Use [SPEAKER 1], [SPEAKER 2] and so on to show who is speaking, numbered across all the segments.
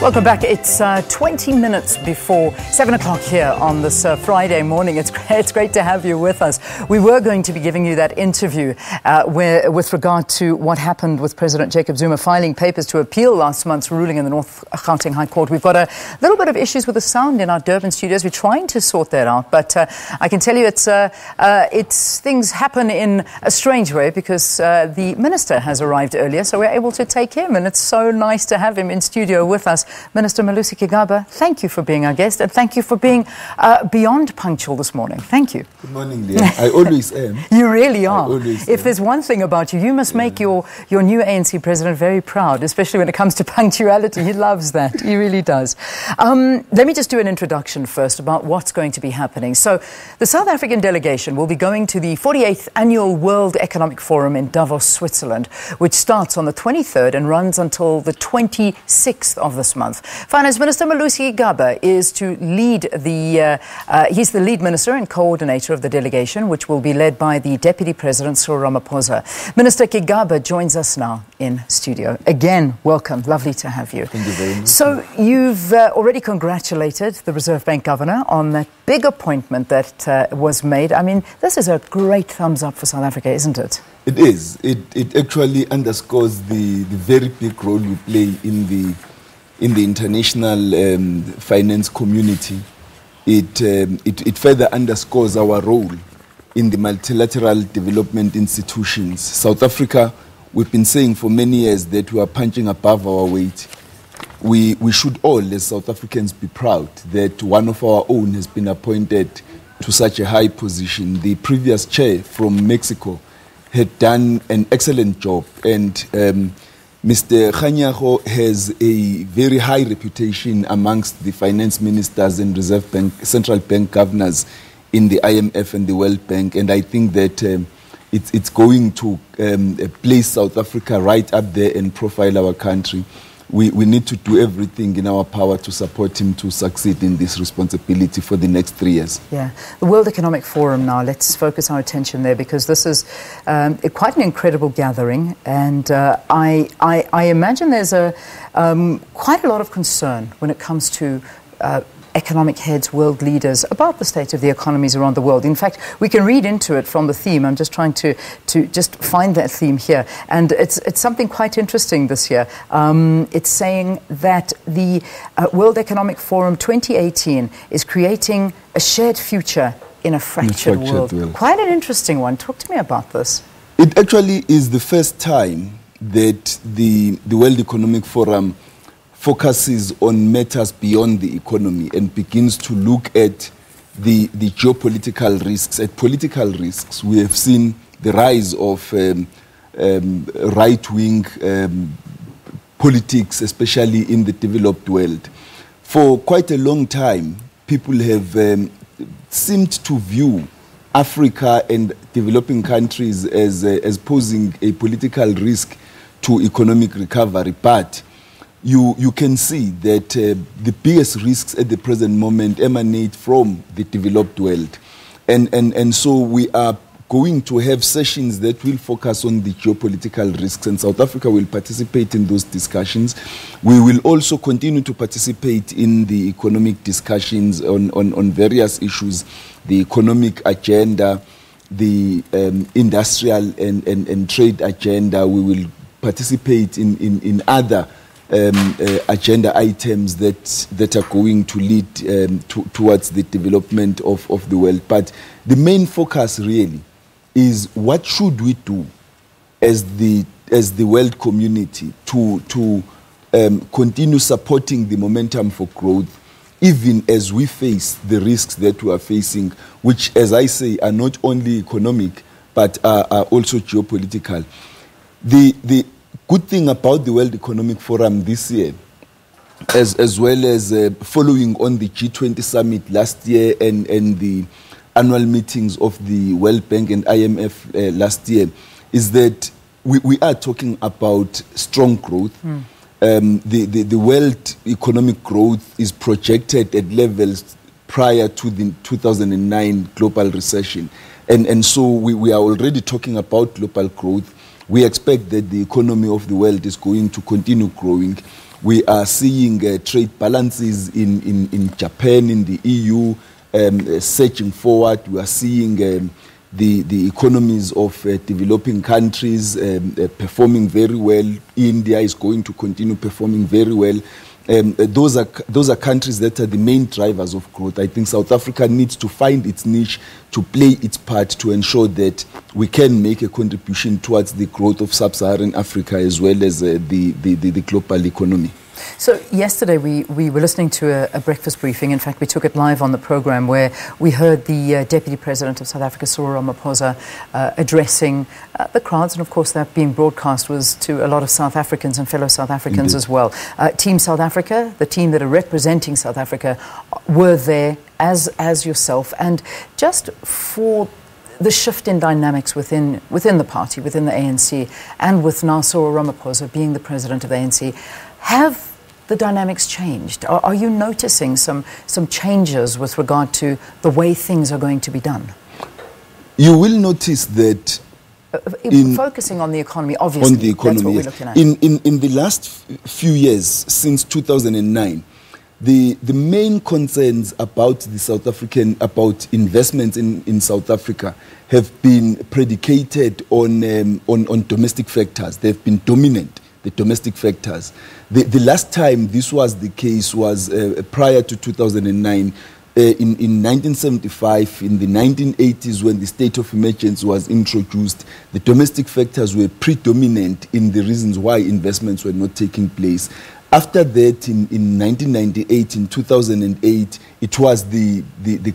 [SPEAKER 1] Welcome back. It's 20 minutes before 7 o'clock here on this Friday morning. It's great to have you with us. We were going to be giving you that interview with regard to what happened with President Jacob Zuma filing papers to appeal last month's ruling in the North Gauteng High Court. We've got a little bit of issues with the sound in our Durban studios. We're trying to sort that out, but I can tell you it's things happen in a strange way because the minister has arrived earlier, so we're able to take him, and it's so nice to have him in studio with us. Minister Malusi Gigaba, thank you for being our guest, and thank you for being beyond punctual this morning. Thank you.
[SPEAKER 2] Good morning, Leah. I always am.
[SPEAKER 1] You really are.
[SPEAKER 2] If
[SPEAKER 1] there's one thing about you, you must make your new ANC president very proud, especially when it comes to punctuality. He loves that. He really does. Let me just do an introduction first about what's going to be happening. So the South African delegation will be going to the 48th Annual World Economic Forum in Davos, Switzerland, which starts on the 23rd and runs until the 26th of this month. Finance Minister Malusi Gigaba is to lead he's the lead minister and coordinator of the delegation, which will be led by the Deputy President Cyril Ramaphosa. Minister Gigaba joins us now in studio. Again, welcome. Lovely to have you.
[SPEAKER 2] Thank you very much.
[SPEAKER 1] So you've already congratulated the Reserve Bank Governor on that big appointment that was made. I mean, this is a great thumbs up for South Africa, isn't it?
[SPEAKER 2] It is. It actually underscores the very big role we play in the international finance community. It further underscores our role in the multilateral development institutions. South Africa, we've been saying for many years that we are punching above our weight. We should all, as South Africans, be proud that one of our own has been appointed to such a high position. The previous chair from Mexico had done an excellent job, and Mr. Kganyago has a very high reputation amongst the finance ministers and Reserve Bank, central bank governors in the IMF and the World Bank, and I think that it's going to place South Africa right up there and profile our country. We need to do everything in our power to support him to succeed in this responsibility for the next 3 years. Yeah.
[SPEAKER 1] The World Economic Forum now, let's focus our attention there because this is quite an incredible gathering, and I imagine there's quite a lot of concern when it comes to economic heads, world leaders, about the state of the economies around the world. In fact, we can read into it from the theme. I'm just trying to just find that theme here. And it's something quite interesting this year. It's saying that the World Economic Forum 2018 is creating a shared future in a fractured world. Quite an interesting one. Talk to me about this.
[SPEAKER 2] It actually is the first time that the World Economic Forum focuses on matters beyond the economy and begins to look at the geopolitical risks, at political risks. We have seen the rise of right-wing politics, especially in the developed world. For quite a long time, people have seemed to view Africa and developing countries as posing a political risk to economic recovery, but you can see that the biggest risks at the present moment emanate from the developed world. And so we are going to have sessions that will focus on the geopolitical risks, and South Africa will participate in those discussions. We will also continue to participate in the economic discussions on various issues, the economic agenda, the industrial and trade agenda. We will participate in other agenda items that are going to lead towards the development of the world. But the main focus really is what should we do as the world community to continue supporting the momentum for growth, even as we face the risks that we are facing, which, as I say, are not only economic but are also geopolitical. The good thing about the World Economic Forum this year, as well as following on the G20 summit last year and the annual meetings of the World Bank and IMF last year, is that we are talking about strong growth. The world economic growth is projected at levels prior to the 2009 global recession. And so we are already talking about global growth. We expect that the economy of the world is going to continue growing. We are seeing trade balances in Japan, in the EU, surging forward. We are seeing the economies of developing countries performing very well. India is going to continue performing very well. Those are countries that are the main drivers of growth. I think South Africa needs to find its niche, to play its part, to ensure that we can make a contribution towards the growth of sub-Saharan Africa as well as the global economy.
[SPEAKER 1] So yesterday we were listening to a breakfast briefing. In fact, we took it live on the program, where we heard the Deputy President of South Africa, Cyril Ramaphosa, addressing the crowds. And of course, that being broadcast was to a lot of South Africans and fellow South Africans as well. Team South Africa, the team that are representing South Africa, were there as yourself. And just for the shift in dynamics within the party, within the ANC, and with now Cyril Ramaphosa being the president of the ANC, have the dynamics changed? Are you noticing some changes with regard to the way things are going to be done?
[SPEAKER 2] You will notice that
[SPEAKER 1] focusing on the economy, obviously,
[SPEAKER 2] on the economy,
[SPEAKER 1] that's what we're looking at.
[SPEAKER 2] In the last few years, since 2009, the main concerns about investments in South Africa have been predicated on domestic factors. They've been dominant, the domestic factors. The last time this was the case was prior to 2009, in 1975, in the 1980s, when the state of emergency was introduced. The domestic factors were predominant in the reasons why investments were not taking place. After that, in 1998, in 2008, it was the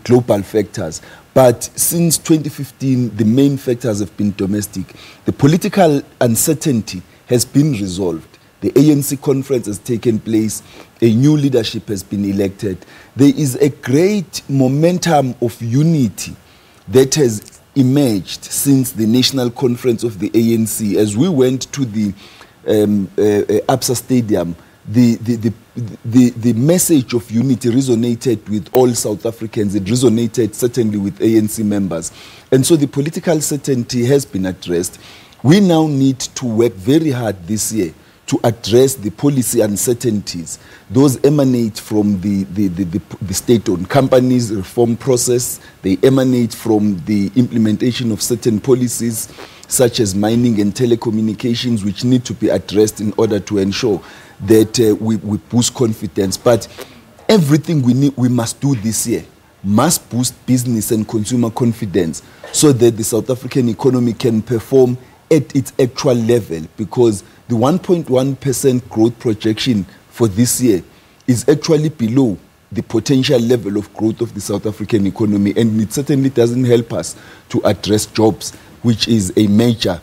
[SPEAKER 2] global factors. But since 2015, the main factors have been domestic. The political uncertainty has been resolved. The ANC conference has taken place. A new leadership has been elected. There is a great momentum of unity that has emerged since the national conference of the ANC. As we went to the Absa Stadium, the message of unity resonated with all South Africans. It resonated certainly with ANC members. And so the political certainty has been addressed. We now need to work very hard this year to address the policy uncertainties. Those emanate from the state-owned companies reform process. They emanate from the implementation of certain policies, such as mining and telecommunications, which need to be addressed in order to ensure that we boost confidence. But everything we must do this year must boost business and consumer confidence so that the South African economy can perform at its actual level, because the 1.1% growth projection for this year is actually below the potential level of growth of the South African economy, and it certainly doesn't help us to address jobs, which is a major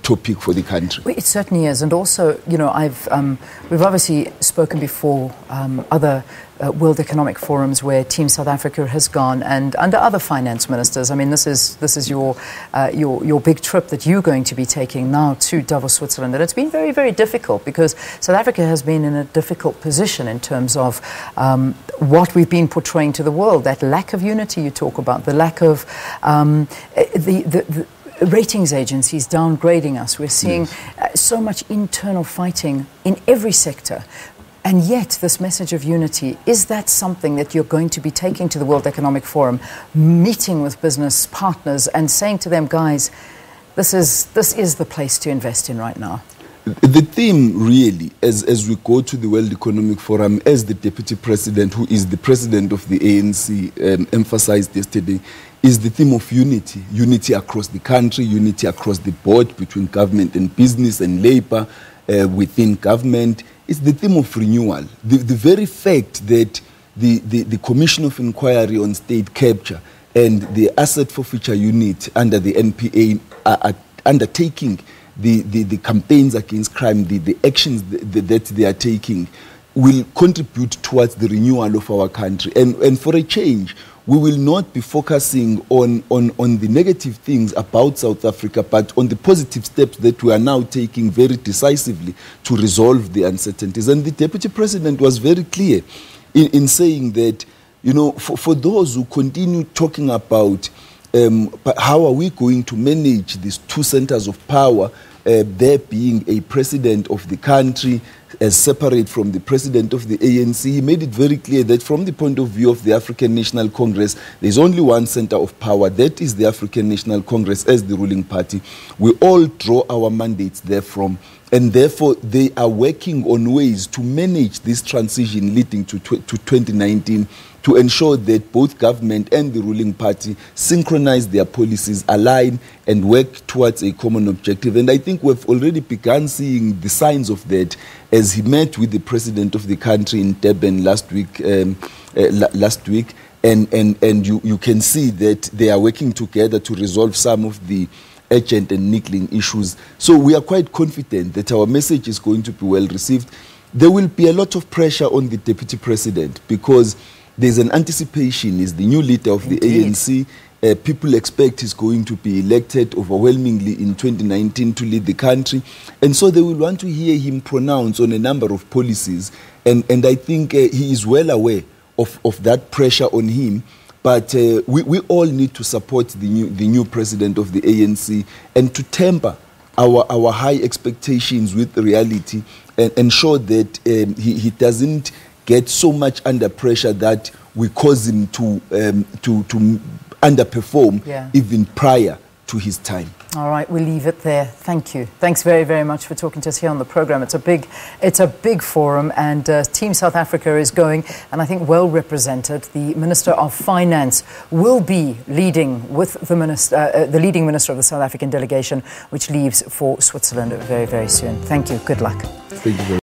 [SPEAKER 2] topic for the country.
[SPEAKER 1] Well, it certainly is. And also, you know, we've obviously spoken before other World Economic Forums where Team South Africa has gone, and under other finance ministers. I mean, this is your big trip that you're going to be taking now to Davos, Switzerland. And it's been very, very difficult, because South Africa has been in a difficult position in terms of what we've been portraying to the world, that lack of unity you talk about, the lack of the ratings agencies downgrading us. We're seeing so much internal fighting in every sector. And yet, this message of unity, is that something that you're going to be taking to the World Economic Forum, meeting with business partners and saying to them, guys, this is the place to invest in right now?
[SPEAKER 2] The theme really, as we go to the World Economic Forum, as the Deputy President, who is the President of the ANC, emphasized yesterday, is the theme of unity. Unity across the country, unity across the board between government and business and labor within government. It's the theme of renewal. The very fact that the Commission of Inquiry on State Capture and the Asset Forfeiture Unit under the NPA are undertaking the campaigns against crime, the actions that they are taking, will contribute towards the renewal of our country. And for a change, we will not be focusing on the negative things about South Africa, but on the positive steps that we are now taking very decisively to resolve the uncertainties. And the Deputy President was very clear in saying that, you know, for those who continue talking about how are we going to manage these two centers of power there being a president of the country as separate from the president of the ANC. He made it very clear that from the point of view of the African National Congress, there's only one center of power. That is the African National Congress as the ruling party. We all draw our mandates therefrom. And therefore, they are working on ways to manage this transition leading to 2019 to ensure that both government and the ruling party synchronize their policies, align, and work towards a common objective. And I think we've already begun seeing the signs of that as he met with the president of the country in Durban last week. And you can see that they are working together to resolve some of the urgent and niggling issues. So we are quite confident that our message is going to be well received. There will be a lot of pressure on the deputy president because there's an anticipation he's the new leader of the ANC. People expect he's going to be elected overwhelmingly in 2019 to lead the country. And so they will want to hear him pronounce on a number of policies. And I think he is well aware of that pressure on him. But we all need to support the new president of the ANC and to temper our high expectations with reality and ensure that he doesn't get so much under pressure that we cause him to underperform even prior to his time.
[SPEAKER 1] All right, we'll leave it there. Thank you. Thanks very, very much for talking to us here on the program. It's a big forum, and Team South Africa is going, and I think well represented. The Minister of Finance will be leading with the leading minister of the South African delegation, which leaves for Switzerland very, very soon. Thank you. Good luck.
[SPEAKER 2] Thank you very much.